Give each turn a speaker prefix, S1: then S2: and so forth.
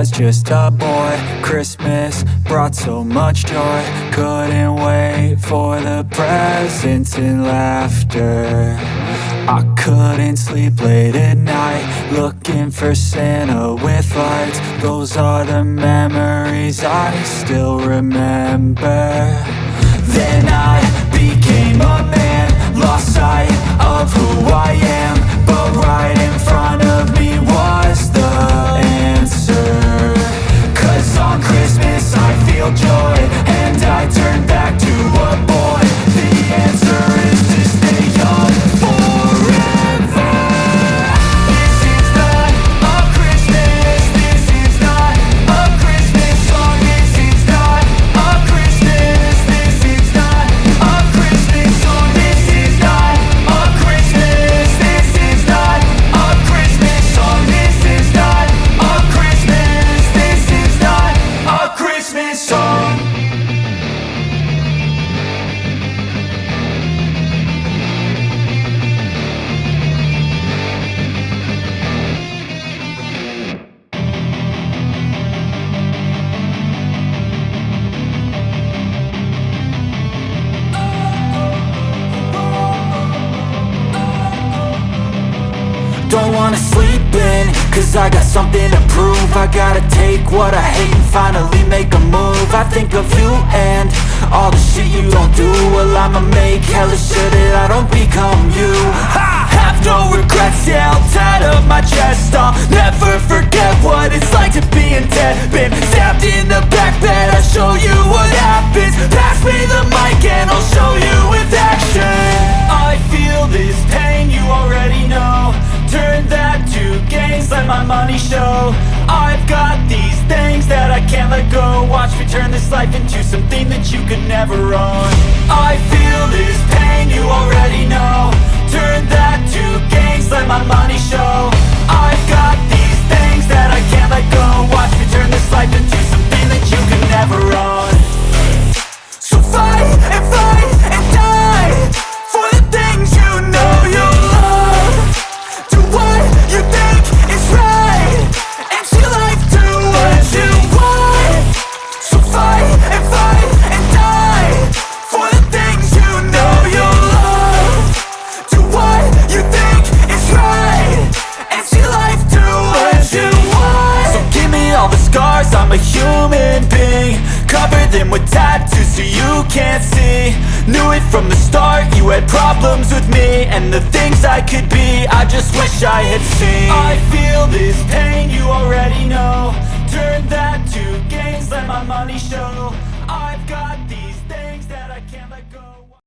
S1: was just a boy. Christmas brought so much joy. Couldn't wait for the presents and laughter. I couldn't sleep late at night, looking for Santa with lights. Those are the memories I still remember. Then I became a man, lost sight of who I am. But right in front of me was the answer. 'Cause on Christmas I feel joy, and I turn back to a boy. The answer is to stay young forever. This is not a Christmas, this is not a Christmas song. This is not a Christmas, this is not a Christmas song. This is not a Christmas, this is not a Christmas song. This is not a Christmas, this is not a Christmas song. Don't wanna sleep in, 'cause I got something to prove. I gotta take what I hate and finally make a move. I think of you and all the shit you don't do. Well, I'ma make hella sure that I don't become you. I have no regrets, yeah, I'll tie up my chest. I'll never forget what it's like to be in debt. Been stabbed in the back bed, I'll show you what happens. Pass me the mic and I'll show you with action. I feel this pain, you already know. Turn that to gains, let my money show. I've got these things that I can't let go. Watch me turn this life into something that you could never own. I feel this pain, you already know. Turn that to gains, let my money show. I've got these things that I can't let go. Watch me turn this life into something that you could never own. So fight and die for the things you know you love. Do what you think is right, and see life do what you want. So fight and die for the things you know you love. Do what you think is right, and see life do what you want. So give me all the scars, I'm a human being. Cover them with tattoos so you can't see. Knew it from the start, you had problems with me and the things I could be, I just wish I had seen. I feel this pain, you already know. Turn that to gains, let my money show. I've got the